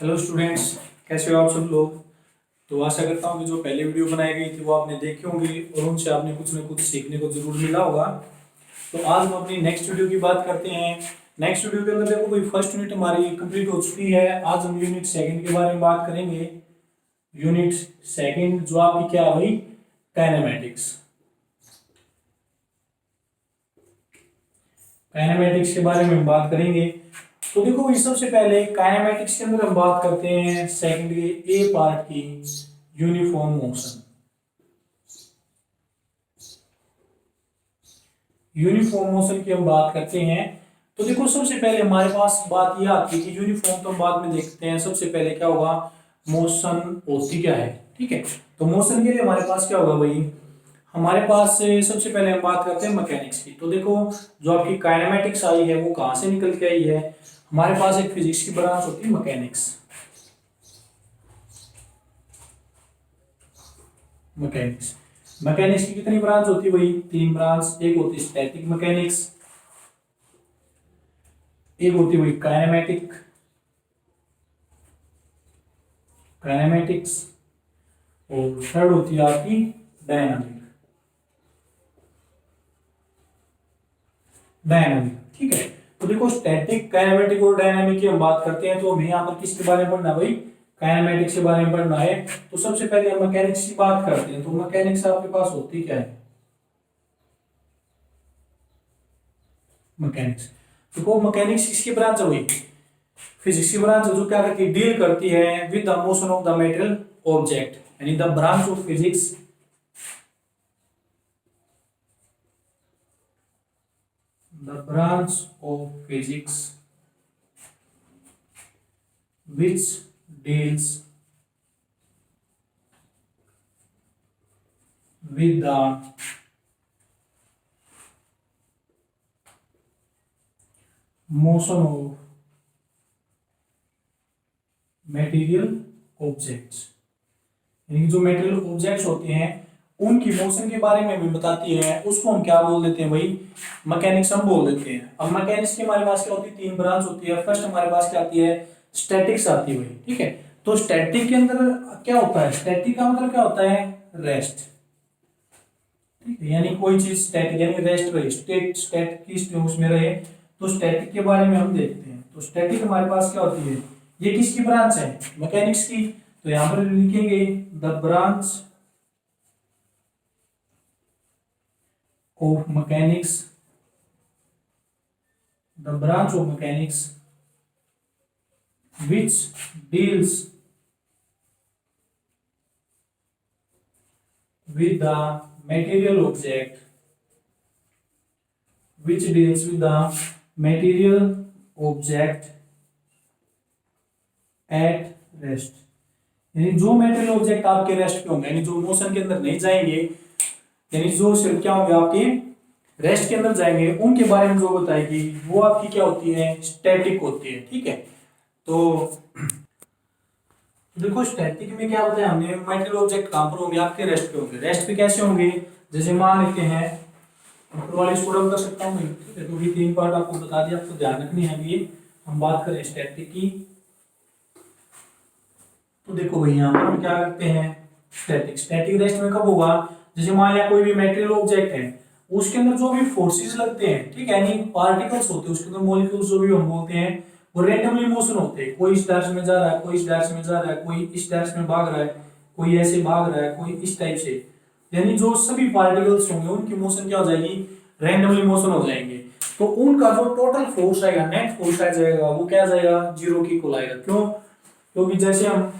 Hello students, कैसे हो आप सब लोग। तो आशा करता हूँ कि जो पहले वीडियो बनाई गई थी वो आपने देखी होंगी और उनसे आपने कुछ ना कुछ सीखने को जरूर मिला होगा। तो आज हम अपनी नेक्स्ट वीडियो की बात करते हैं। नेक्स्ट वीडियो के अंदर देखो भाई, फर्स्ट यूनिट हमारी कंप्लीट हो चुकी है। आज हम यूनिट सेकंड के बारे में बात करेंगे। यूनिट सेकंड जो आपकी क्या है भाई, काइनेमेटिक्स। काइनेमेटिक्स के बारे में हम बात करेंगे। तो देखो इस सबसे पहले काइनेमेटिक्स के अंदर हम बात करते हैं सेकंड के ए पार्ट की, यूनिफॉर्म मोशन। यूनिफॉर्म मोशन की हम बात करते हैं। तो देखो सबसे पहले हमारे पास बात यह आती है कि यूनिफॉर्म तो हम बाद में देखते हैं। सबसे पहले क्या होगा, मोशन होती क्या है। ठीक है, तो मोशन के लिए हमारे पास क्या होगा भाई, हमारे पास सबसे पहले हम बात करते हैं मैकेनिक्स की। तो देखो जो आपकी काइनेमेटिक्स आई है वो कहाँ से निकल के आई है। हमारे पास एक फिजिक्स की ब्रांच होती है मैकेनिक्स। मैकेनिक्स मैकेनिक्स की कितनी ब्रांच होती है भाई, 3 ब्रांच। एक होती है स्टैटिक मैकेनिक्स, एक होती है भाई काइनेमेटिक्स और थर्ड होती है आपकी डायनामिक। ठीक है, तो देखो स्टैटिक, काइनेमेटिक और डायनामिक की हम बात करते हैं। तो हमें यहाँ पर किसके बारे में पढ़ना है भाई, काइनेमेटिक्स के बारे में पढ़ना है। तो सबसे पहले हम मैकेनिक्स की बात करते हैं। तो मैकेनिक्स आपके पास होती क्या है, मैकेनिक्स। देखो मैकेनिक्स किसकी ब्रांच है भाई, फिजिक्स की ब्रांच जो क्या करती है, डील करती है with the motion of the material object. यानी the branch of physics, the branch of physics which deals with the motion of material objects। यानी जो मेटेरियल ऑब्जेक्ट्स होते हैं उनकी मोशन के बारे में हमें बताती है, उसको हम क्या बोल देते हैं भाई, मैकेनिक्स हम बोल देते हैं। अब मैकेनिक्स की हमारे पास क्या होती है, 3 ब्रांच होती है। फर्स्ट हमारे पास क्या आती है, स्टैटिक्स आती है भाई। ठीक है, तो स्टैटिक के अंदर क्या होता है, स्टैटिक का मतलब क्या होता है, रेस्ट। ठीक है, यानी कोई चीज स्टैटिक यानी रेस्ट रहे, स्टेट स्टेट की उसमें रहे, तो स्टैटिक के बारे में हम देखते हैं। तो स्टैटिक हमारे पास क्या होती है, ये किसकी ब्रांच है, मैकेनिक्स की। तो यहां पर लिखेंगे the branch of mechanics, the branch of mechanics which deals with the material object, which deals with the material object at rest। यानी जो मेटेरियल ऑब्जेक्ट आपके रेस्ट पे होंगे, यानी जो मोशन के अंदर नहीं जाएंगे, यानी जो सिर्फ क्या होंगे आपके रेस्ट के अंदर जाएंगे, उनके बारे में जो बताएगी वो आपकी क्या होती है, स्टैटिक होती है। ठीक है, तो देखो स्टैटिक में क्या होता है, हमने मेटेरियल ऑब्जेक्ट कहां पर होंगे, आपके रेस्ट पे होंगे। रेस्ट पे कैसे होंगे, जैसे मान लेते हैं, ऊपर वाले इसको रब कर सकता हूँ। ठीक है, तो ये 3 पार्ट आपको बता दिया, आपको ध्यान रखनी है। ये हम बात करें स्टैटिक की, तो देखो भाई यहाँ पर हम क्या करते हैं, स्टैटिक स्टैटिक रेस्ट में कब होगा, जैसे मान लिया कोई भी मेटेरियल ऑब्जेक्ट है, उसके अंदर जो भी फोर्सेस लगते हैं, ठीक है, यानी पार्टिकल्स होते हैं उसके अंदर, मॉलिक्यूल्स जो भी हम बोलते हैं, वो रैंडमली मोशन होते हैं। कोई इस डायरेक्शन में जा रहा है, कोई इस डायरेक्शन में जा रहा है, कोई इस डायरेक्शन में भाग रहा है, कोई ऐसे भाग रहा है, कोई इस टाइप से। यानी जो सभी पार्टिकल्स होंगे उनकी मोशन क्या हो जाएगी, रैंडमली मोशन हो जाएंगे। तो उनका जो टोटल फोर्स आएगा, नेट फोर्स आ जाएगा, वो क्या जाएगा, 0 की इक्वल आएगा। क्यों, क्योंकि जैसे हम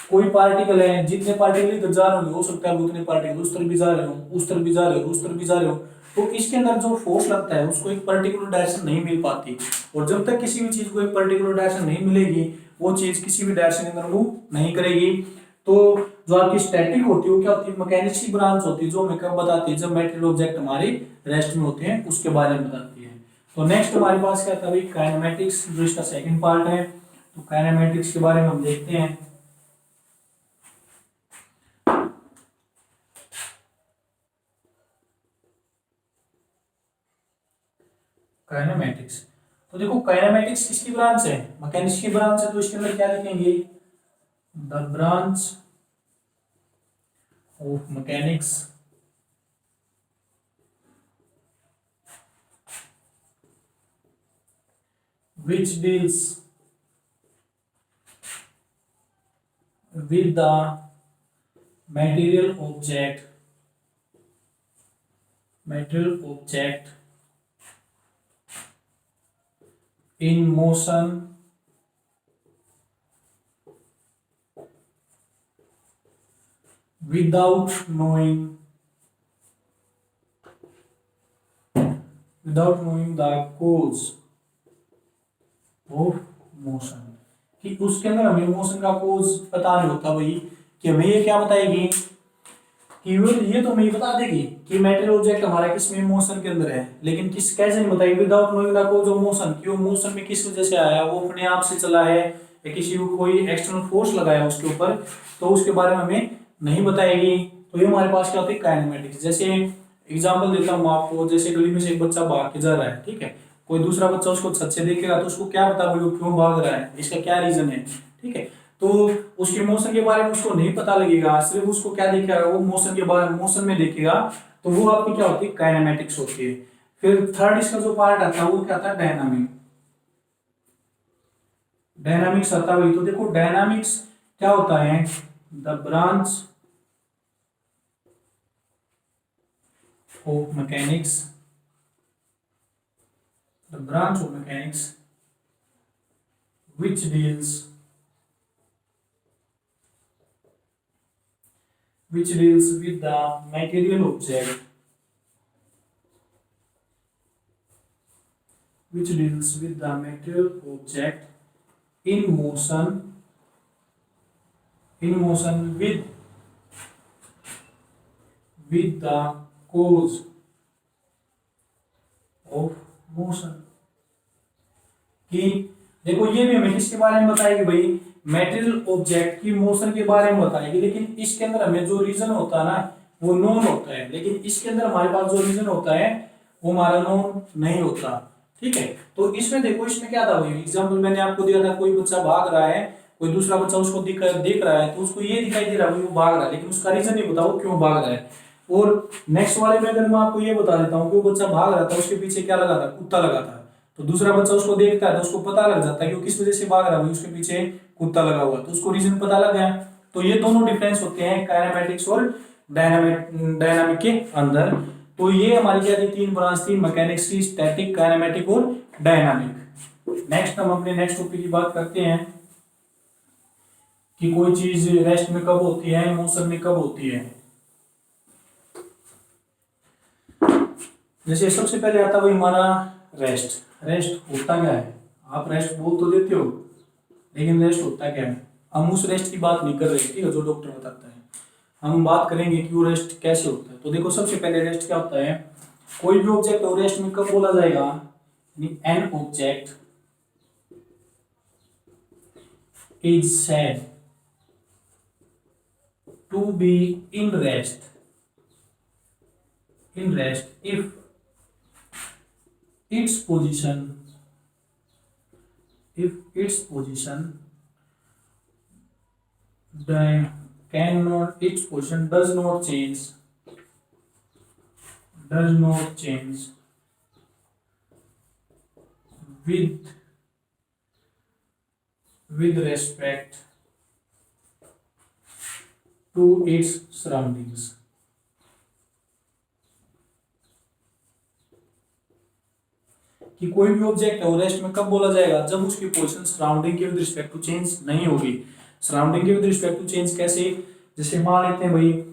कोई पार्टिकल है, जितने पार्टिकल इधर जा रहे होंगे, हो सकता है उतने पार्टिकल उस तरफ भी जा रहे हो, उस तरफ भी जा रहे हो, उस तरफ भी जा रहे हो, तो इसके अंदर जो फोर्स लगता है उसको एक पर्टिकुलर डायरेक्शन नहीं मिल पाती। और जब तक किसी भी चीज को एक पर्टिकुलर डायरेक्शन नहीं मिलेगी, वो चीज किसी भी डायरेक्शन के अंदर मूव नहीं करेगी। तो जो आपकी स्टैटिक होती है वो क्या होती है, मैकेनिक्स की ब्रांच होती है, जो हमें कब बताती है, जब मेटेरियल ऑब्जेक्ट हमारे रेस्ट में होते हैं, उसके बारे में बताती है। तो नेक्स्ट हमारे पास क्या था भाई, काइनेमेटिक्स, जो इसका सेकंड पार्ट है। तो काइनेमेटिक्स के बारे में हम देखते हैं। काइनेमेटिक्स, तो देखो काइनेमेटिक्स किसकी ब्रांच है, मैकेनिक्स की ब्रांच है, तो इसके अंदर क्या लिखेंगे, the branch of mechanics which deals with the material object in motion without knowing the cause of motion, कि उसके अंदर हमें मोशन का कोज पता नहीं होता भाई, कि हमें ये क्या बताएगी कि ये तो हमें बता देगी कि मेटेरियल ऑब्जेक्ट हमारा किस में मोशन के अंदर है, लेकिन किस कैसे नहीं बताएगी, without knowing the cause of motion, कि वो मोशन में किस वजह से आया, वो अपने आप से चला है या किसी को कोई एक्सटर्नल फोर्स लगाया उसके ऊपर, तो उसके बारे में हमें नहीं बताएगी। तो ये हमारे पास क्या होती है, काइनेमेटिक्स। जैसे एग्जांपल देता हूँ आपको, जैसे गली में से एक बच्चा भाग के जा रहा है, ठीक है, कोई दूसरा बच्चा उसको छत से देखेगा तो उसको क्या पता वो क्यों भाग रहा है, इसका क्या रीजन है, ठीक है, तो उसके मोशन के बारे में उसको नहीं पता लगेगा, सिर्फ उसको क्या देखेगा, वो मोशन के बारे में मोशन में देखेगा, तो वो आपकी क्या होती है, काइनेमेटिक्स होती है। फिर थर्ड इसका जो पार्ट आता है वो क्या आता है, डायनामिक्स आता है वही। तो देखो डायनामिक्स क्या होता है, the branch of mechanics which deals with the material object in motion with the cause of motion। कि देखो ये भी हमें किसके बारे में बताएगी भाई, मेटेरियल ऑब्जेक्ट की मोशन के बारे में बताएगी, लेकिन इसके अंदर हमें जो रीजन होता है ना वो नोन होता है, लेकिन इसके अंदर हमारे पास जो रीजन होता है वो हमारा नोन नहीं होता, ठीक है। तो इसमें देखो, इसमें क्या था भाई, एग्जांपल मैंने आपको दिया था, कोई बच्चा भाग रहा है, कोई दूसरा बच्चा उसको देख रहा है, तो उसको ये दिखाई दे रहा है वो भाग रहा है, लेकिन उसका रीजन नहीं पता वो क्यों भाग रहा है। और नेक्स्ट वाले में अगर मैं आपको ये बता देता हूँ कि वो बच्चा भाग रहा था, उसके पीछे क्या लगा था, कुत्ता लगा था, तो दूसरा बच्चा उसको देखता है तो उसको पता लग जाता है कि वो किस वजह से भाग रहा है, उसके पीछे कुत्ता लगा हुआ है, तो उसको रीजन पता लग गया। तो ये दोनों डिफरेंस होते हैं काइनेमेटिक्स और डायनामिक के अंदर। तो ये हमारी क्या थी, तीन ब्रांच थी मैकेनिक्स की, स्टैटिक, काइनेमेटिक और डायनामिक। नेक्स्ट हम अपने नेक्स्ट टॉपिक की बात करते हैं कि कोई चीज रेस्ट में कब होती है, मोशन में कब होती है। जैसे सबसे पहले आता है हमारा रेस्ट। रेस्ट होता क्या है, आप रेस्ट बोल तो देते हो, लेकिन रेस्ट होता क्या है, हम उस रेस्ट की बात नहीं कर रहे, ठीक है, जो डॉक्टर बताता है, हम बात करेंगे कि वो रेस्ट कैसे होता है। तो देखो सबसे पहले रेस्ट क्या होता है, कोई भी ऑब्जेक्ट हो रेस्ट में कब बोला जाएगा, an object is said to be in rest if its position does not change with respect to its surroundings। कि कोई भी ऑब्जेक्ट है वो रेस्ट में कब बोला जाएगा, जब उसकी पोजीशन सराउंडिंग के विद रिस्पेक्ट टू चेंज नहीं होगी। सराउंडिंग के विद रिस्पेक्ट टू चेंज कैसे, जैसे मान लेते हैं भाई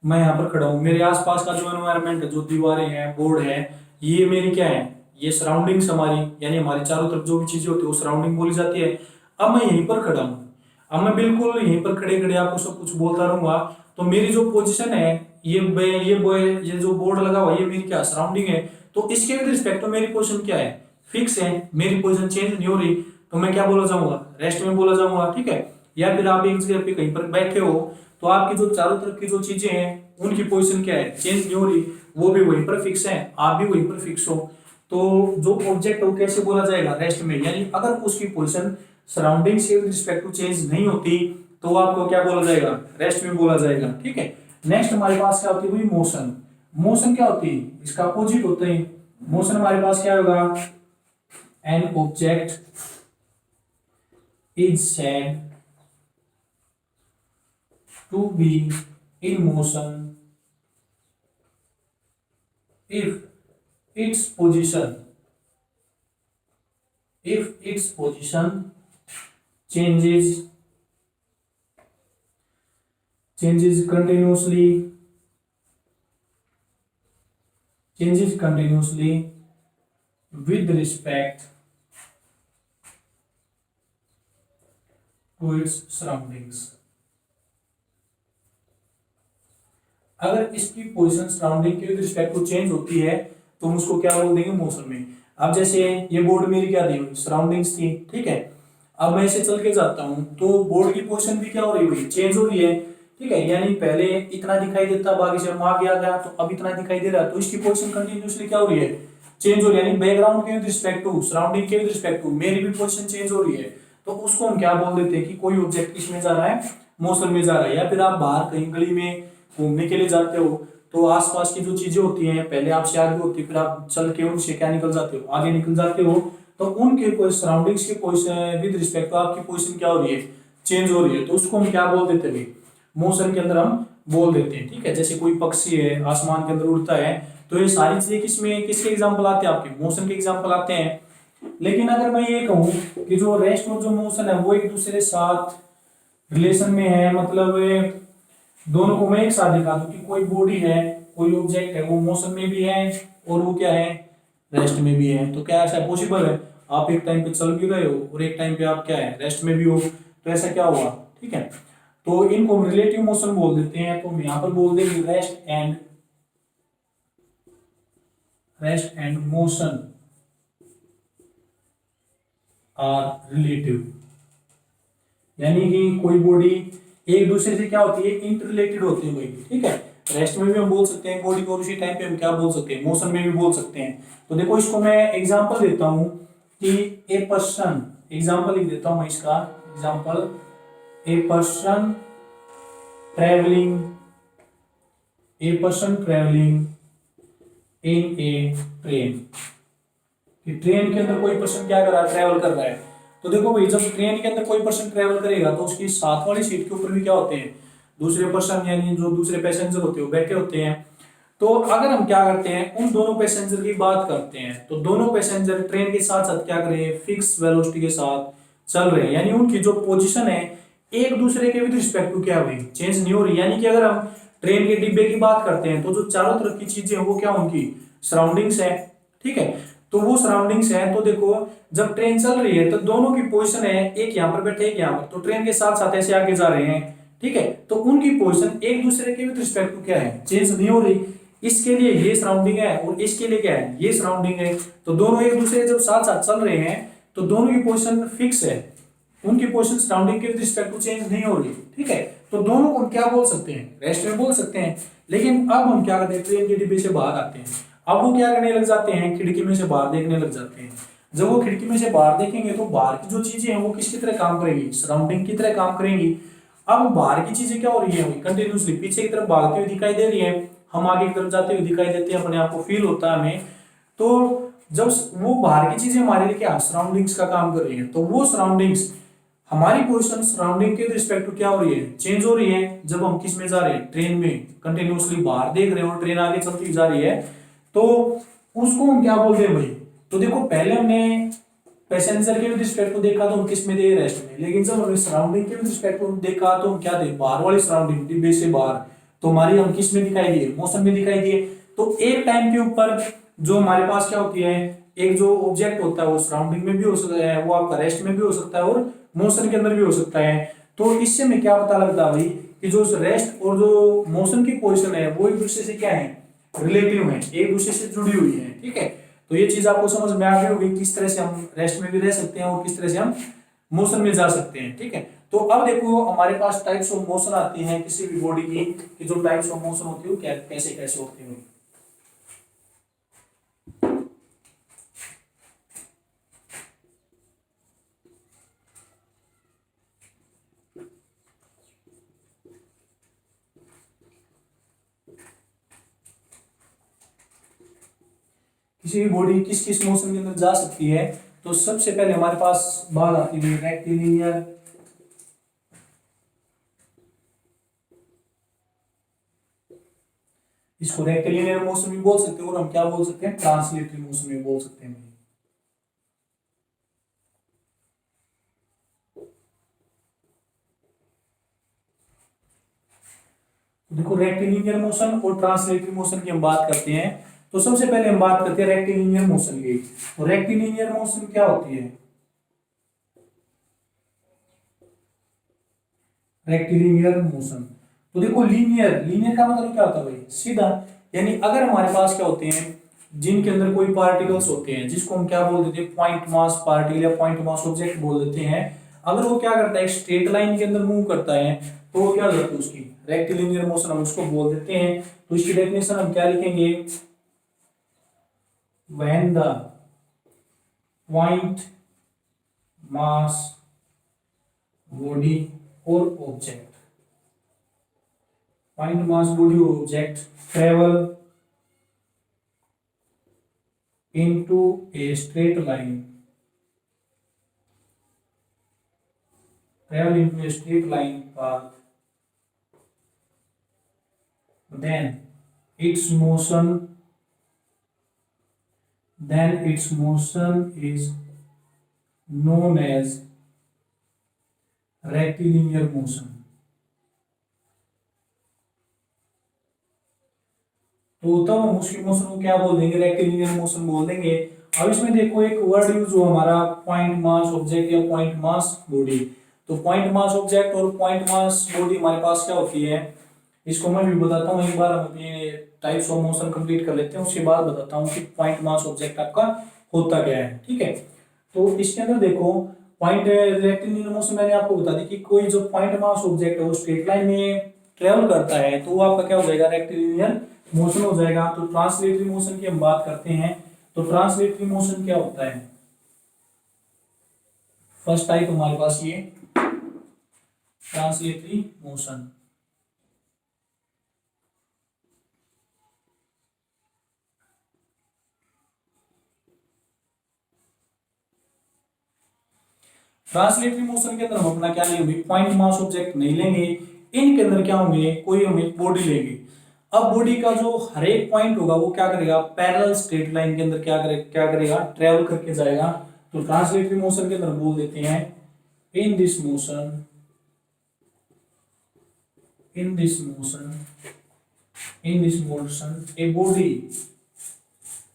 मैं यहाँ पर खड़ा हूँ, मेरे आसपास का जो एनवायरनमेंट है, जो दीवारें हैं, बोर्ड है, ये मेरी क्या है, ये सराउंडिंग्स हमारी, यानी हमारी चारों तरफ जो भी चीजें होती है वो सराउंडिंग बोली जाती है। अब मैं यहीं पर खड़ा हूँ, अब मैं बिल्कुल यहीं पर खड़े खड़े आपको सब कुछ बोलता रहूंगा, तो मेरी जो पोजीशन है, ये जो बोर्ड लगा हुआ है, ये मेरी क्या सराउंडिंग है, तो इसके विद रिस्पेक्ट टू मेरी पोजीशन क्या है, फिक्स है, मेरी पोजीशन चेंज नहीं हो रही, तो मैं क्या बोला जाऊंगा, रेस्ट में बोला जाऊंगा, ठीक है। या फिर आप एक जगह पे कहीं पर बैठे हो, तो आपकी जो चारों तरफ की जो चीजें हैं उनकी पोजीशन क्या है, चेंज नहीं हो रही, वो भी वहीं पर फिक्स है, आप भी वहीं पर फिक्स हो। तो जो ऑब्जेक्ट है वो कैसे बोला जाएगा, रेस्ट में। यानी अगर उसकी पोजीशन सराउंडिंग से विद रिस्पेक्ट टू चेंज नहीं होती तो आपको क्या बोला जाएगा, रेस्ट में बोला जाएगा। ठीक है, नेक्स्ट हमारे पास क्या होती है भाई, मोशन। मोशन क्या होती है, इसका अपोजिट होता है। मोशन हमारे पास क्या होगा, an object is said to be in motion if its position changes continuously with respect to its surroundings। अगर इसकी पोजीशन सराउंडिंग के विद रिस्पेक्ट टू चेंज होती है तो हम उसको क्या बोल देंगे, मोशन में। अब जैसे ये बोर्ड मेरी क्या दी हुई, सराउंडिंग्स थी। ठीक है, अब मैं इसे चल के जाता हूँ तो बोर्ड की पोजीशन भी क्या हो रही हुई, चेंज हो रही है। ठीक है, यानी पहले इतना दिखाई देता, बाकी से हम आगे आ गया तो अब इतना दिखाई दे रहा है, तो इसकी पोजीशन कंटिन्यूअसली क्या हो रही है, चेंज हो रही है। यानी बैकग्राउंड के विद रिस्पेक्ट टू, सराउंडिंग के विद रिस्पेक्ट टू मेरी भी पोजीशन चेंज हो रही है। तो उसको हम क्या बोल देते हैं कि कोई ऑब्जेक्ट किसमें जा रहा है, मोशन में जा रहा है। या फिर आप बाहर कहीं गली में घूमने के लिए जाते हो तो आसपास की जो चीजें होती हैं पहले आपसे आगे होती है, फिर आप चल के उनसे क्या निकल जाते हो, आगे निकल जाते हो, तो उनके कोई सराउंडिंग्स के पोजीशन विद रिस्पेक्ट टू आपकी पोजीशन क्या हो रही है, चेंज हो रही है। तो उसको हम क्या बोल देते हैं, मोशन के अंदर हम बोल देते हैं। ठीक है, जैसे कोई पक्षी है आसमान के अंदर उड़ता है तो ये सारी चीजें किसमें, किसके एग्जाम्पल आते हैं, आपके मोशन के एग्जाम्पल आते हैं। लेकिन अगर मैं ये कहूँ कि जो रेस्ट और जो मोशन है वो एक दूसरे के साथ रिलेशन में है, मतलब दोनों को मैं एक साथ दिखा दूं कि कोई बॉडी है, कोई ऑब्जेक्ट है, वो मोशन में भी है और वो क्या है, रेस्ट में भी है, तो क्या ऐसा पॉसिबल है, आप एक टाइम पे चल भी रहे हो और एक टाइम पे आप क्या है, रेस्ट में भी हो, तो ऐसा क्या हुआ। ठीक है, तो इनको हम रिलेटिव मोशन बोल देते हैं। तो हम यहाँ पर बोल देंगे rest and motion are relative. यानी कि कोई बॉडी एक दूसरे से क्या होती है, इंटररिलेटेड होती है भाई। ठीक है, रेस्ट में भी हम बोल सकते हैं बॉडी को, और उसी टाइम पे हम क्या बोल सकते हैं, मोशन में भी बोल सकते हैं। तो देखो इसको मैं एग्जांपल देता हूं कि ए पर्सन, एग्जांपल लिख देता हूं मैं इसका example, a person travelling in A train. कि ट्रेन के अंदर कोई पर्सन क्या कर रहा है, ट्रेवल कर रहा है। तो देखो भाई, जब ट्रेन के अंदर कोई पर्सन ट्रेवल करेगा तो उसकी साथ वाली सीट के ऊपर भी क्या होते हैं, दूसरे पर्सन, यानी जो दूसरे पैसेंजर होते हैं वो बैठे होते हैं। तो अगर हम क्या करते हैं, उन दोनों पैसेंजर की बात करते हैं, तो दोनों पैसेंजर ट्रेन के साथ साथ क्या कर रहे हैं, फिक्स वेलोसिटी के साथ चल रहे हैं। यानी उनकी जो पोजीशन है एक दूसरे के विद रिस्पेक्ट टू क्या हुई, चेंज नहीं हो रही। यानी कि अगर हम ट्रेन के डिब्बे की बात करते हैं तो जो चारों तरफ की चीजें हैं वो क्या, उनकी सराउंडिंग्स है। ठीक है, तो वो सराउंडिंग्स है। तो देखो जब ट्रेन चल रही है तो दोनों की पोजीशन है, एक यहाँ पर बैठे एक यहाँ पर, तो ट्रेन के साथ साथ ऐसे आगे जा रहे हैं। ठीक है, तो उनकी पोजीशन एक दूसरे के विद रिस्पेक्ट टू क्या है, चेंज नहीं हो रही। इसके लिए ये सराउंडिंग है और इसके लिए क्या है, ये सराउंडिंग है। तो दोनों एक दूसरे जब साथ साथ चल रहे हैं तो दोनों की पोजीशन फिक्स है, उनकी पोजीशन सराउंडिंग के विद रिस्पेक्ट टू चेंज नहीं हो रही। ठीक है, तो दोनों को हम क्या बोल सकते हैं, रेस्ट में बोल सकते हैं। लेकिन अब हम क्या करते हैं, ट्रेन के डिब्बे से बाहर आते हैं। अब वो क्या करने लग जाते हैं, खिड़की में से बाहर देखने लग जाते हैं। जब वो खिड़की में से बाहर देखेंगे तो बाहर की जो चीजें हैं वो किसकी तरह काम करेंगी, सराउंडिंग की तरह काम करेंगी। अब बाहर की चीजें क्या हो रही है, कंटिन्यूसली पीछे की तरफ भागती हुई दिखाई दे रही है, हम आगे की तरफ जाते हुए दिखाई देते हैं, अपने आप को फील होता है हमें। तो जब वो बाहर की चीजें हमारे लिए क्या, सराउंडिंग्स का काम कर रही है, तो वो सराउंडिंग्स हमारी पोजीशन सराउंडिंग के रिस्पेक्ट टू क्या हो रही है, चेंज हो रही है। जब हम किस में जा रहे हैं, ट्रेन में कंटिन्यूसली बाहर देख रहे हो, ट्रेन आगे चलती जा रही है, तो उसको हम क्या बोलते हैं भाई। तो देखो पहले हमने पैसेंजर के रिस्पेक्ट को देखा तो हम किस में थे, रेस्ट में। लेकिन जब हमने सराउंडिंग के रिस्पेक्ट को देखा तो हम क्या थे, बाहर वाली सराउंडिंग, डिब्बे से बाहर, तो हमारी हम किस में दिखाई दिए, मोशन में दिखाई दिए। तो एक टाइम के ऊपर जो हमारे पास क्या होती है, एक जो ऑब्जेक्ट होता है वो सराउंडिंग में भी हो सकता है, वो आपका रेस्ट में भी हो सकता है और मोशन के अंदर भी हो सकता है। तो इससे हमें क्या पता लगता है भाई कि जो रेस्ट और जो मोशन की पोजीशन है वो एक दूसरे से क्या है, रिलेटिव है, एक दूसरे से जुड़ी हुई है। ठीक है, तो ये चीज आपको समझ में आ गई होगी, किस तरह से हम रेस्ट में भी रह सकते हैं और किस तरह से हम मोशन में जा सकते हैं। ठीक है, तो अब देखो हमारे पास टाइप्स ऑफ मोशन आती हैं किसी भी बॉडी की, कि जो टाइप्स ऑफ मोशन होती है वो कैसे कैसे होती है। किसी भी बॉडी किस किस मोशन के अंदर जा सकती है, तो सबसे पहले हमारे पास बात आती है रेक्टिलिनियर, इसको रेक्टिलिनियर मोशन भी बोल सकते हैं और हम क्या बोल सकते हैं, ट्रांसलेटरी मोशन भी बोल सकते हैं। देखो रेक्टिलिनियर मोशन और ट्रांसलेटरी मोशन की हम बात करते हैं, तो सबसे पहले हम बात करते हैं रेक्टिलिनियर मोशन की। तो रेक्टिलिनियर मोशन क्या होती है, रेक्टिलिनियर मोशन, तो देखो लीनियर, लीनियर का मतलब क्या होता है भाई, सीधा। यानी अगर हमारे पास क्या होते हैं, जिनके अंदर कोई पार्टिकल्स होते हैं, जिसको हम क्या बोल देते हैं, पॉइंट मास पार्टिकल या पॉइंट मास ऑब्जेक्ट बोल देते हैं, अगर वो क्या करता है, स्ट्रेट लाइन के अंदर मूव करता है, तो वो क्या हो जाता है, उसकी रेक्टिलिनियर मोशन हम उसको बोल देते हैं। तो इसकी डेफिनेशन हम क्या लिखेंगे, when the point mass body और ऑब्जेक्ट, पॉइंट मास बॉडी और object travel into a straight line, travel into a straight line path, then its motion is known as rectilinear motion। तो तब हम उसकी मोशन को क्या बोल देंगे, रेक्टिलिनियर मोशन बोल देंगे। अब इसमें देखो एक वर्ड यूज हुआ हमारा, पॉइंट मास ऑब्जेक्ट या पॉइंट मास बॉडी। तो पॉइंट मास ऑब्जेक्ट और पॉइंट मास बॉडी हमारे पास क्या होती है, इसको मैं भी बताता हूँ। एक बार हम अपने टाइप्स ऑफ मोशन कंप्लीट कर लेते हैं, उसके बाद बताता हूँ कि पॉइंट मास ऑब्जेक्ट आपका होता क्या है, ठीक है। तो इसके अंदर देखो पॉइंट रेक्टिलिनियर मोशन मैंने आपको बता दी कि कोई जो पॉइंट मास ऑब्जेक्ट है वो स्ट्रेट लाइन में ट्रेवल करता है, तो वो आपका क्या हो जाएगा, रेक्टिलिनियर मोशन हो जाएगा। तो ट्रांसलेटरी मोशन की हम बात करते हैं, तो ट्रांसलेटरी मोशन क्या होता है, फर्स्ट टाइप हमारे पास ये ट्रांसलेटरी मोशन। ट्रांसलेटरी मोशन के अंदर हम अपना क्या लेंगे, पॉइंट मास ऑब्जेक्ट नहीं लेंगे, इनके अंदर क्या होंगे, कोई हम एक बॉडी लेंगे। अब बॉडी का जो हर एक पॉइंट होगा वो क्या करेगा, पैरेलल स्ट्रेट लाइन के अंदर क्या करेगा, ट्रेवल करके जाएगा। तो ट्रांसलेटरी मोशन के अंदर बोल देते हैं, in this motion a body,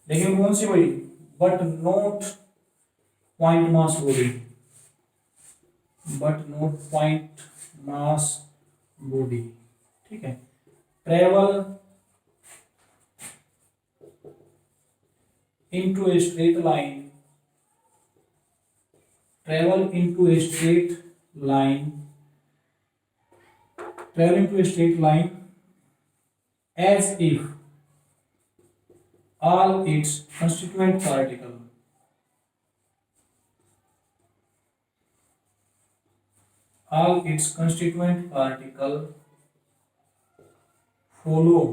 लेकिन कौन सी body, but not point mass body, ठीक है, travel into a straight line, as if all its constituent particles follow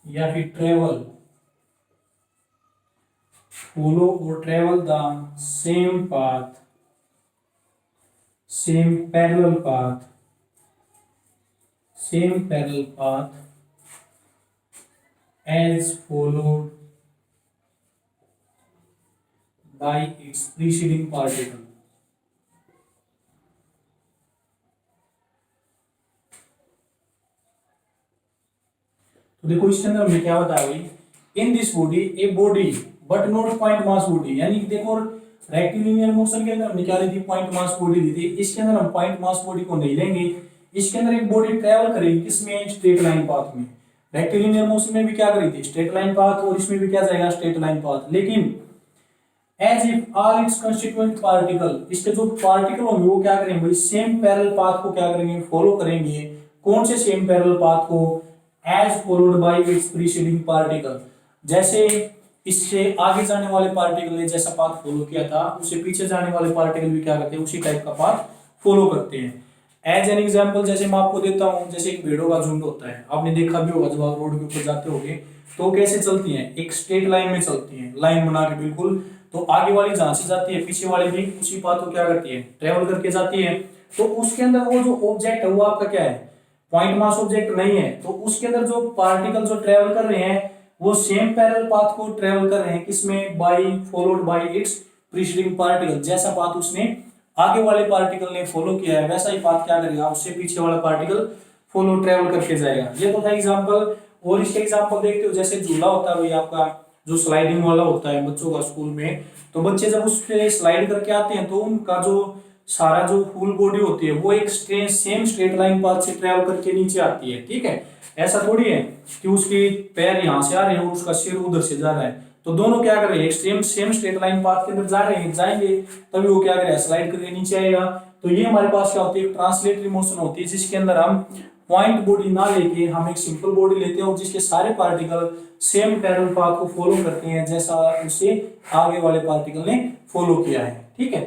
या फिर travel the same parallel path as followed by its preceding particle। तो देखो इसके अंदर हमने क्या बताया भाई, in this body a body but not point mass body, यानी कि देखो रेक्टिलिनियर मोशन के अंदर हमने क्या ली थी, पॉइंट मास बॉडी ली थी। इसके अंदर हम पॉइंट मास बॉडी को नहीं लेंगे, इसके अंदर एक बॉडी ट्रेवल करेगी किसमें, स्ट्रेट लाइन पाथ में। रेक्टिलिनियर मोशन में भी क्या करी थी, स्ट्रेट लाइन पाथ, और इसमें भी क्या जाएगा, स्ट्रेट लाइन पाथ। लेकिन as if all its constituent particle, इसके जो पार्टिकल होंगे वो क्या करेंगे भाई, सेम पैरेलल पाथ को क्या करेंगे, फॉलो करेंगे। कौन से सेम पैरेलल पाथ को, as followed by its preceding particle, जैसे इससे आगे जाने वाले पार्टिकल ने जैसा पाथ फॉलो किया था, उससे पीछे जाने वाले पार्टिकल भी क्या करते हैं, उसी टाइप का पाथ फॉलो करते हैं। एज एन एग्जाम्पल जैसे मैं आपको देता हूँ, जैसे एक भेड़ों का झुंड होता है, आपने देखा भी होगा जब आप रोड के ऊपर जाते होगे, तो कैसे चलती हैं, एक स्ट्रेट लाइन में चलती हैं, लाइन बना के बिल्कुल। तो आगे वाली जहां से जाती है पीछे वाली भी उसी पाथ को क्या करती है, ट्रेवल करके जाती है। तो उसके अंदर वो जो ऑब्जेक्ट है वो आपका क्या है, पॉइंट मास ऑब्जेक्ट नहीं है। तो उसके अंदर जो पार्टिकल जो ट्रेवल कर रहे हैं वो सेम पैरेलल पाथ को ट्रेवल कर रहे हैं, किसमें, by followed by its preceding particle. जैसा पाथ उसने आगे वाले पार्टिकल ने फॉलो किया है वैसा ही पाथ क्या करेगा, उससे पीछे वाला पार्टिकल फॉलो ट्रेवल करके जाएगा। ये तो था एग्जांपल। और इसके एग्जांपल देखते हो, जैसे झूला होता है भाई आपका, जो स्लाइडिंग वाला होता है बच्चों का स्कूल में, तो बच्चे जब उस पे स्लाइड करके आते हैं तो उनका जो सारा जो फुल बॉडी होती है वो एक सेम स्ट्रेट लाइन पाथ से ट्रेवल करके नीचे आती है, ठीक है। ऐसा थोड़ी है कि उसकी पैर यहाँ से आ रहे हैं और उसका सिर उधर से जा रहा है, तो दोनों क्या कर रहे हैं, एक सेम स्ट्रेट लाइन पाथ के अंदर जा रहे हैं, जाएंगे तभी वो क्या करेगा, स्लाइड करके नीचे आएगा। तो ये हमारे पास क्या होती है, ट्रांसलेटरी मोशन होती है, जिसके अंदर हम पॉइंट बॉडी ना लेके हम एक सिंपल बॉडी लेते हैं और जिसके सारे पार्टिकल सेम पैरेलल पाथ को फॉलो करते हैं जैसा उसे आगे वाले पार्टिकल ने फॉलो किया है, ठीक है।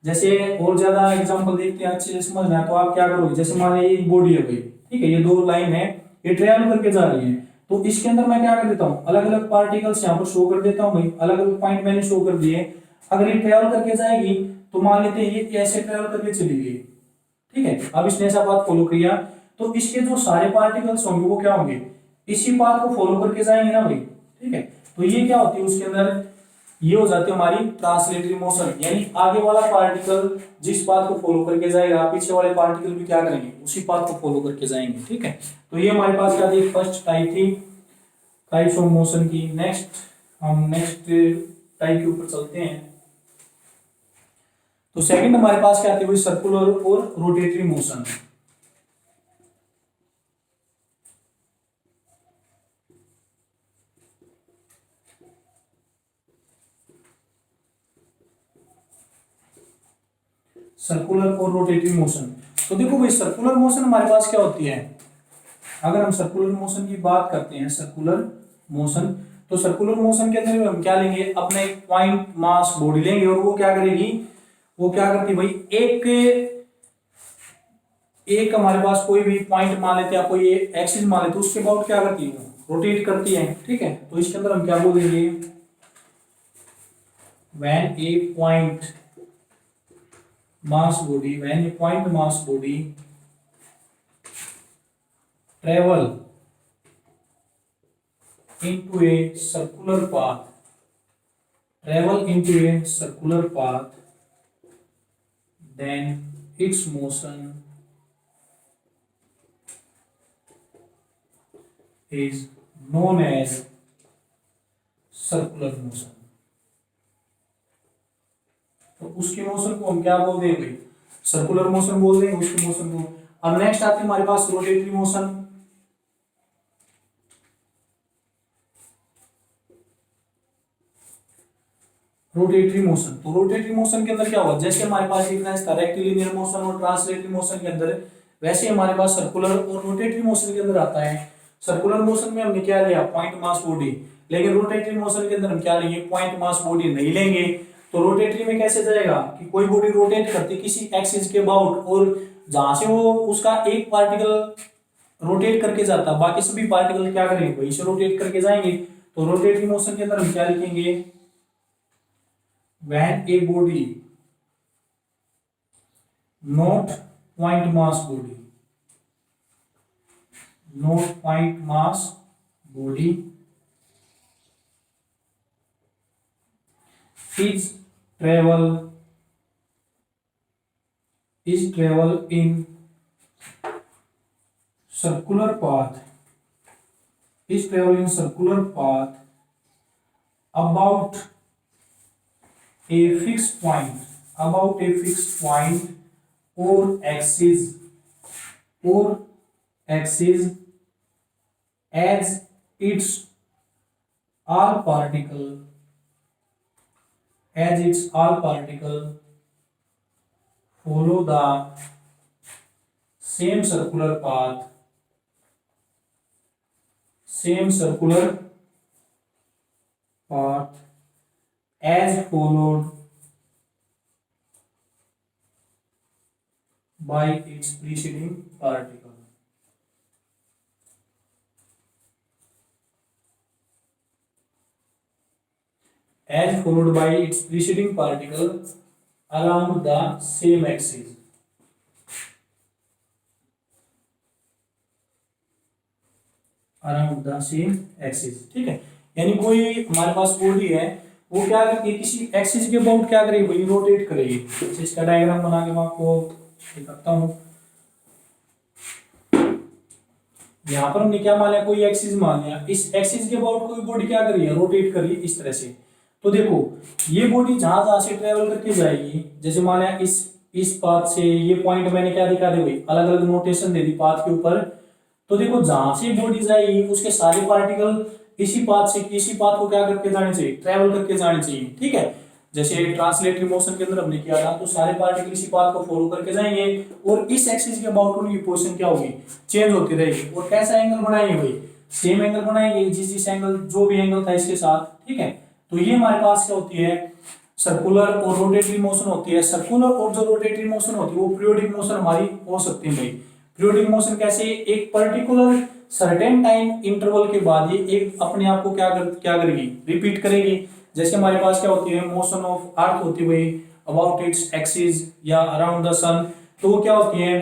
जैसे और ज्यादा एग्जांपल देखते हैं, अच्छे से समझना है तो आप क्या करोगे, जैसे मान लीजिए एक बॉडी है भाई, ठीक है, ये दो लाइन है, ये ट्रेवल करके जा रही है, तो इसके अंदर मैं क्या कर देता हूँ, अलग अलग पार्टिकल्स यहाँ पर शो कर देता हूँ भाई, अलग अलग पॉइंट मैंने शो कर दिए। अगर ये ट्रेवल करके जाएगी तो मान लेते हैं ये ऐसे ट्रेवल करके चली गई, ठीक है, अब इसने ऐसा पाथ फॉलो किया, तो इसके जो सारे पार्टिकल्स होंगे वो क्या होंगे, इसी पाथ को फॉलो करके जाएंगे ना भाई, ठीक है। तो ये क्या होती है उसके अंदर, ये हो जाती है हमारी ट्रांसलेटरी मोशन, यानी आगे वाला पार्टिकल जिस पाथ को फॉलो करके जाएगा पीछे वाले पार्टिकल भी क्या करेंगे, उसी पाथ को फॉलो करके जाएंगे, ठीक है। तो ये हमारे पास क्या थी, फर्स्ट टाइप थी टाइप्स ऑफ मोशन की। नेक्स्ट हम नेक्स्ट टाइप के ऊपर चलते हैं। तो सेकंड हमारे पास क्या आती है, सर्कुलर और रोटेटरी मोशन। सर्कुलर और रोटेटरी मोशन, तो देखो भाई सर्कुलर मोशन हमारे पास क्या होती है, अगर हम सर्कुलर मोशन की बात करते हैं, सर्कुलर मोशन, तो सर्कुलर मोशन के अंदर हम क्या लेंगे, अपने एक पॉइंट मास बॉडी लेंगे और वो क्या करेगी, वो क्या करती है भाई, एक हमारे पास कोई भी पॉइंट मान लेते हैं, कोई एक्सिस मान लेते हैं, उसके अबाउट क्या करती है, रोटेट करती है, ठीक है। तो इसके अंदर हम क्या बोलेंगे, when A point mass body, when a point mass body travel into a circular path, then its motion is known as circular motion। तो उसकी मोशन को हम क्या बोल देंगे, सर्कुलर मोशन बोल देंगे उसकी मोशन को। अब नेक्स्ट आती है हमारे पास रोटेटरी मोशन। रोटेटरी मोशन, तो रोटेटरी मोशन के अंदर क्या हुआ, जैसे हमारे पास डिफरेंस था रेक्टिलिनियर मोशन और ट्रांसलेटरी मोशन के अंदर, वैसे हमारे पास सर्कुलर और रोटेटरी मोशन के अंदर आता है। सर्कुलर मोशन में हमने क्या लिया, पॉइंट मास बॉडी, लेकिन रोटेटरी मोशन के अंदर हम क्या लेंगे, पॉइंट मास बॉडी नहीं लेंगे। तो रोटेटरी में कैसे जाएगा कि कोई बॉडी रोटेट करती किसी एक्सिस के अबाउट, और जहां से वो उसका एक पार्टिकल रोटेट करके जाता बाकी सभी पार्टिकल क्या करेंगे, वहीं से रोटेट करके जाएंगे। तो रोटेटरी मोशन के अंदर हम क्या लिखेंगे, when a body not point mass body, not point mass body is travel in circular path, about a fixed point or axis as its all particle follow the same circular path as followed by its preceding particle. As followed by its preceding particle along the same axis. Around the same axis, ठीक है। यानी कोई हमारे पास body है, वो क्या करती है, किसी एक्सिस के अबाउट क्या करेगी भाई, रोटेट करेगी। तो इसका डायग्राम बना के मैं आपको दिखाता हूँ। यहाँ पर हमने क्या मान लिया, कोई एक्सिस मान लिया, इस एक्सिस के अबाउट कोई बॉडी क्या कर रही है, रोटेट कर रही है इस तरह से। तो देखो ये बॉडी जहां जहां से ट्रेवल करके जाएगी, जैसे मान लिया इस पाथ से, ये पॉइंट मैंने क्या दिखा दे भाई, अलग अलग नोटेशन दे दी पाथ के ऊपर। तो देखो जहां से बॉडी जाएगी उसके सारे पार्टिकल इसी पाथ को क्या करके जाने चाहिए, ट्रेवल करके जाने चाहिए, ठीक है। जैसे ट्रांसलेटरी मोशन के अंदर हमने किया था, तो सारे पार्टिकल इसी पाथ को फॉलो करके जाएंगे और इस एक्सिस के अबाउट उनकी पोजीशन क्या होगी, चेंज होती रहेगी। और कैसा एंगल बनाएंगे भाई, सेम एंगल बनाएंगे, जिस एंगल जो भी एंगल था इसके साथ, ठीक है। तो ये हमारे पास क्या होती है, सर्कुलर और रोटेटरी मोशन होती है। सर्कुलर और जो रोटेटरी मोशन होती है वो पीरियोडिक मोशन हमारी हो सकती है भाई। पीरियोडिक मोशन कैसे, एक पर्टिकुलर सर्टेन टाइम इंटरवल के बाद ये एक अपने आप को क्या करेगी, रिपीट करेगी। जैसे हमारे पास क्या होती है, मोशन ऑफ अर्थ होती है भाई अबाउट इट्स एक्सिस या अराउंड द सन। तो वो क्या होती है,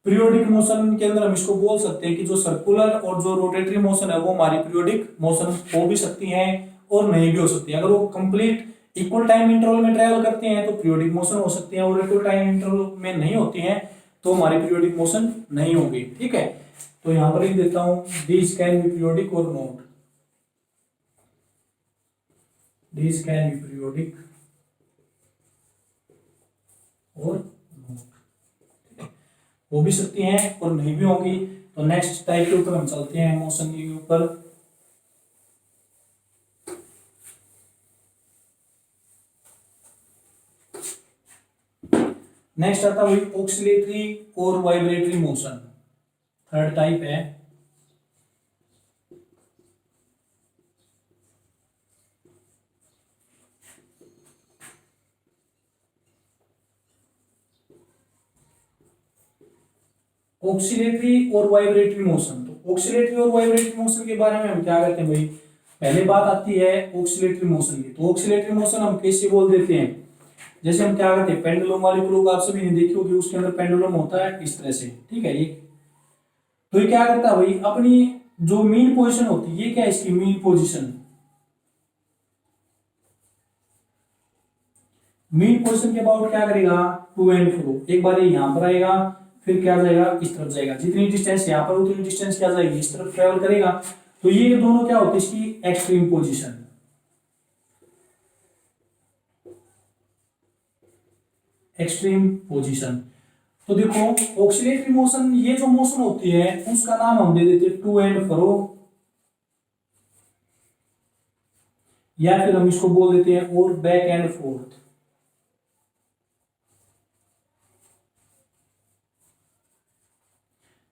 पीरियोडिक मोशन के अंदर हम इसको बोल सकते हैं कि जो सर्कुलर और जो रोटेटरी मोशन है वो हमारी पीरियोडिक मोशन हो भी सकती है और नहीं भी हो सकती है। अगर वो कंप्लीट इक्वल टाइम इंटरवल में ट्रैवल करते हैं तो पीरियोडिक मोशन हो सकती है, और इक्वल टाइम इंटरवल में नहीं होती हैं तो हमारी पीरियोडिक मोशन नहीं होगी, ठीक है। तो यहां पर लिख देता हूं, दीज कैन बी पीरियोडिक और not, these can be periodic और नॉट, हो भी सकती हैं और नहीं भी होंगी। तो नेक्स्ट टाइप के ऊपर हम चलते हैं, मोशन के ऊपर। नेक्स्ट आता है ऑक्सिलेटरी और वाइब्रेटरी मोशन, थर्ड टाइप है। ऑक्सिलेटरी और वाइब्रेटरी मोशन। तो ऑक्सिलेटरी और वाइब्रेटरी मोशन के बारे में हम क्या करते हैं भाई, पहले बात आती है ऑक्सिलेटरी मोशन की। तो ऑक्सिलेटरी मोशन हम कैसे बोल देते हैं, जैसे हम क्या करते हैं, पेंडुलम वाली क्लॉक आप सभी ने देखी होगी, उसके अंदर पेंडुलम होता है इस तरह से, ठीक है। ये तो ये क्या करता है भाई, अपनी जो मीन पोजीशन होती है, ये क्या है इसकी मीन पोजीशन, मीन पोजीशन के अबाउट क्या करेगा, टू एंड फ्रो। एक बार ये यहां पर आएगा, फिर क्या जाएगा, इस तरफ जाएगा। जितनी डिस्टेंस यहाँ पर उतनी डिस्टेंस क्या जाएगी, इस तरफ ट्रेवल करेगा। तो ये दोनों क्या होते हैं, इसकी एक्सट्रीम पोजीशन, एक्सट्रीम पोजीशन। तो देखो ऑक्सिलेटरी मोशन, ये जो मोशन होती है उसका नाम हम दे देते हैं टू एंड फ्रो, या फिर हम इसको बोल देते हैं और बैक एंड फोर्थ।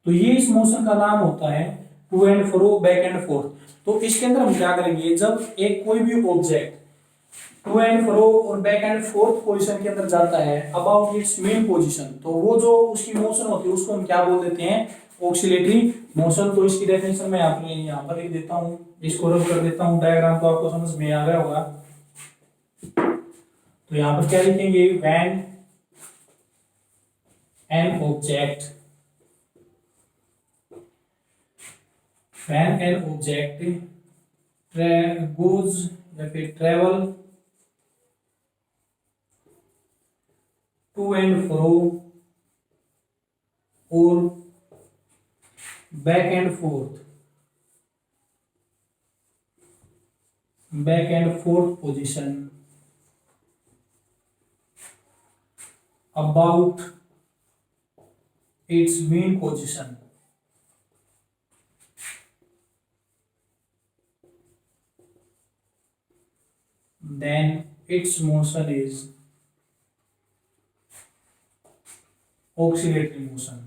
तो ये इस मोशन का नाम होता है to and fro, back and forth. तो इसके अंदर हम क्या करेंगे, जब एक कोई भी ऑब्जेक्ट टू एंड फ्रो और बैक एंड फोर्थ पोजीशन के अंदर जाता है अबाउट इट्स मेन पोजीशन, तो वो जो उसकी मोशन होती है उसको हम क्या बोल देते हैं, ऑक्सिलेटरी मोशन। तो इसकी डेफिनेशन मैं यहाँ पर लिख देता हूँ, इसको रब कर देता हूँ, डायग्राम तो आपको समझ में आ गया होगा। तो यहाँ पर क्या लिखेंगे, when an object, when an object goes या फिर ट्रेवल टू एंड फ्रो और back and fourth, back and fourth position about it's main position, then its motion is oscillatory motion।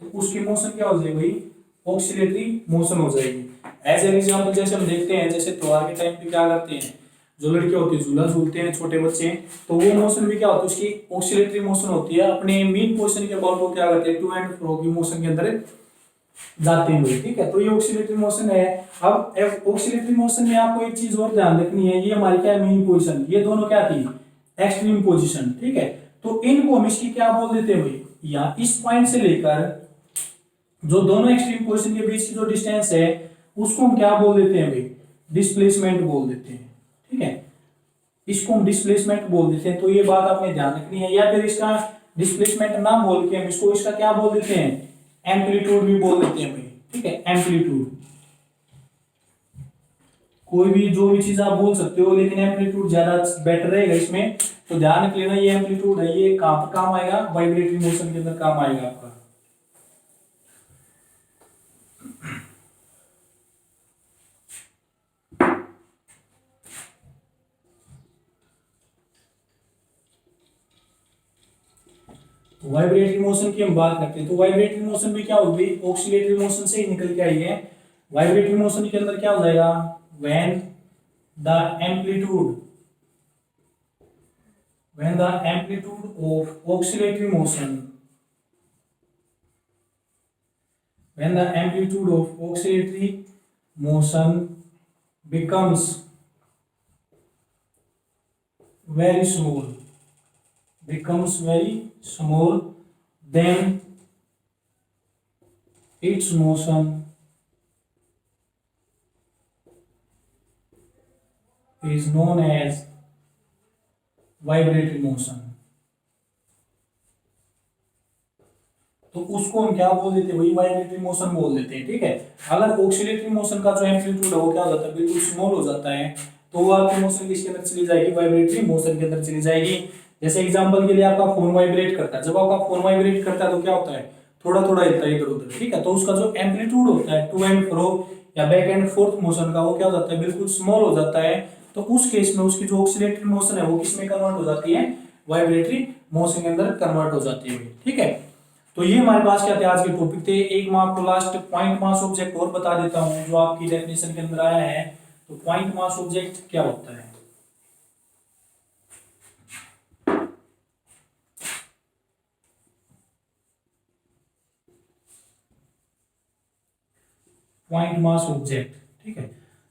तो उसकी मोशन क्या हो जाएगी भाई, ऑक्सिलेटरी मोशन हो जाएगी। एज एन एग्जाम्पल जैसे हम देखते हैं, जैसे त्योहार के टाइम पे क्या करते हैं, जो लड़कियां होती है झूला झूलते हैं छोटे बच्चे, तो वो मोशन भी क्या होता है, उसकी ऑक्सीलेटरी मोशन होती है। अपने मेन पोजीशन के अबाउट वो क्या करते हैं, टू एंड फ्रो की मोशन के अंदर जाते हुए, ठीक है। तो ये ऑक्सीलेटरी मोशन है। अब ऑक्सीलेटरी मोशन में आपको एक चीज और ध्यान रखनी है, ये हमारी क्या है, मेन पोजीशन, ये दोनों क्या थी, एक्सट्रीम पोजीशन, ठीक है। तो इनको हम इसकी क्या बोल देते हैं भाई, या इस पॉइंट से लेकर जो दोनों एक्सट्रीम पोजीशन के बीच की जो डिस्टेंस है उसको हम क्या बोल देते हैं भाई, डिस्प्लेसमेंट बोल देते हैं, ठीक है। इसको हम डिस्प्लेसमेंट बोल देते हैं। तो ये बात आपने ध्यान रखनी है। या फिर इसका डिस्प्लेसमेंट ना बोल के हम इसको इसका क्या बोल देते हैं, एम्पलीट्यूड भी बोल देते हैं भाई, ठीक है, एम्पलीट्यूड। कोई भी जो भी चीज आप बोल सकते हो, लेकिन एम्पलीट्यूड ज्यादा बेटर रहेगा इसमें। तो ध्यान रख लेना, ये एम्पलीट्यूड है, ये कहां पर काम आएगा, वाइब्रेटरी मोशन के अंदर काम आएगा आपका। वाइब्रेटरी मोशन की हम बात करते हैं, तो वाइब्रेटरी मोशन भी क्या होगी, ऑक्सीलेटरी मोशन से ही निकल के आई है। वाइब्रेटरी मोशन के अंदर क्या हो जाएगा, when the amplitude of oscillatory motion, when the amplitude of oscillatory motion becomes very small, then its motion is known as vibratory motion। तो उसको हम क्या बोल देते हैं भाई, वाइब्रेटरी मोशन बोल देते हैं, ठीक है। अगर ऑक्सीलेटरी मोशन का जो एम्पलीट्यूड है वो क्या हो जाता है, बिल्कुल स्मॉल हो जाता है, तो वो आपकी मोशन किसके अंदर चली जाएगी, वाइब्रेटरी मोशन के अंदर चली जाएगी। जैसे एग्जांपल के लिए आपका फोन वाइब्रेट करता है, जब आपका फोन वाइब्रेट करता है तो क्या होता है, थोड़ा थोड़ा हिलता है इधर उधर, ठीक है। तो उसका जो एम्पलीट्यूड होता है टू एंड फ्रो या बैक एंड फोर्थ मोशन का, वो क्या हो जाता है, बिल्कुल स्मॉल हो जाता है। तो उस केस में उसकी जो ऑक्सीलेटरी मोशन है वो किसमें कन्वर्ट हो जाती है, वाइब्रेटरी मोशन के अंदर कन्वर्ट हो जाती है, ठीक है। तो ये हमारे पास क्या थे, आज के टॉपिक थे। एक मैं आपको लास्ट पॉइंट मास ऑब्जेक्ट और बता देता हूं जो आपकी डेफिनेशन के अंदर आया है। तो पॉइंट मास ऑब्जेक्ट क्या होता है, पॉइंट मास ऑब्जेक्ट, ठीक है।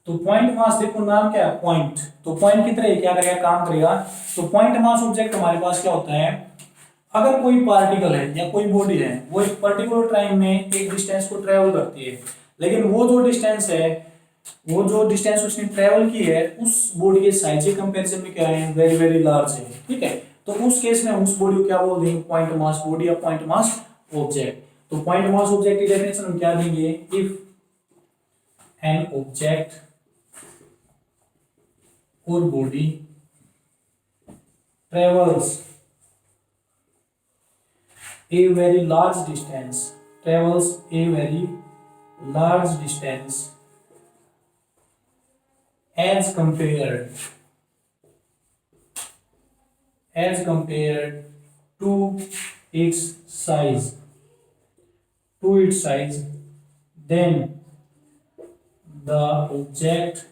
तो पॉइंट मास, देखो नाम क्या है, पॉइंट। तो पॉइंट की तरह क्या करेगा, काम करेगा। तो पॉइंट मास ऑब्जेक्ट हमारे पास क्या होता है, अगर कोई पार्टिकल है या कोई बॉडी है, वो एक पर्टिकुलर टाइम में एक डिस्टेंस को ट्रेवल करती है, लेकिन वो जो डिस्टेंस उसने ट्रेवल की है उस बॉडी के साइज के कंपैरिजन में क्या है, वेरी वेरी लार्ज है, ठीक है। तो उस केस में हम उस बॉडी को क्या बोल देंगे, पॉइंट मास बॉडी या पॉइंट मास ऑब्जेक्ट। तो पॉइंट मास ऑब्जेक्ट की डेफिनेशन हम क्या देंगे, इफ एन ऑब्जेक्ट और body travels a very large distance as compared to its size, then the object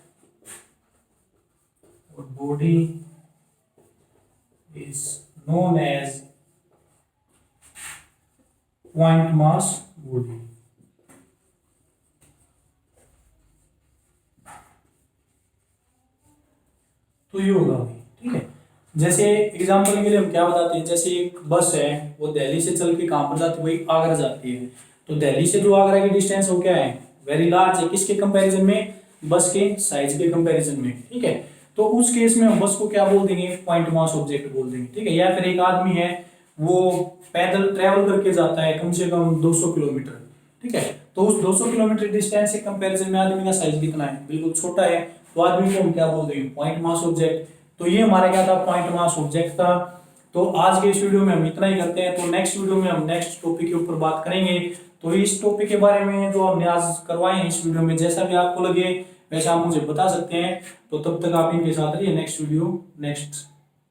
or body is known as point mass body। तो ये होगा भाई, ठीक है। जैसे एग्जांपल के लिए हम क्या बताते हैं, जैसे एक बस है, वो दिल्ली से चल के कहां पर जाती है, वही आगरा जाती है। तो दिल्ली से जो आगरा की डिस्टेंस हो क्या है, वेरी लार्ज है, किसके कंपैरिजन में, बस के साइज के कंपैरिजन में, ठीक है। तो उस केस में हम बस को क्या बोल देंगे, पॉइंट मास ऑब्जेक्ट बोल देंगे, ठीक है। या फिर एक आदमी है, वो पैदल ट्रेवल करके जाता है कम से कम 200 किलोमीटर, ठीक है। तो उस 200 किलोमीटर डिस्टेंस के कंपैरिजन में आदमी का साइज कितना है, बिल्कुल छोटा है, तो आदमी को हम क्या बोल देंगे, पॉइंट मास ऑब्जेक्ट। तो ये हमारा क्या था, पॉइंट मास ऑब्जेक्ट था। तो आज के इस वीडियो में हम इतना ही करते हैं। तो नेक्स्ट वीडियो में हम नेक्स्ट टॉपिक के ऊपर बात करेंगे। तो इस टॉपिक के बारे में जो हमने आज करवाए हैं इस वीडियो में, जैसा भी आपको लगे वैसा आप मुझे बता सकते हैं। तो तब तक आप इनके साथ रहिए, नेक्स्ट वीडियो नेक्स्ट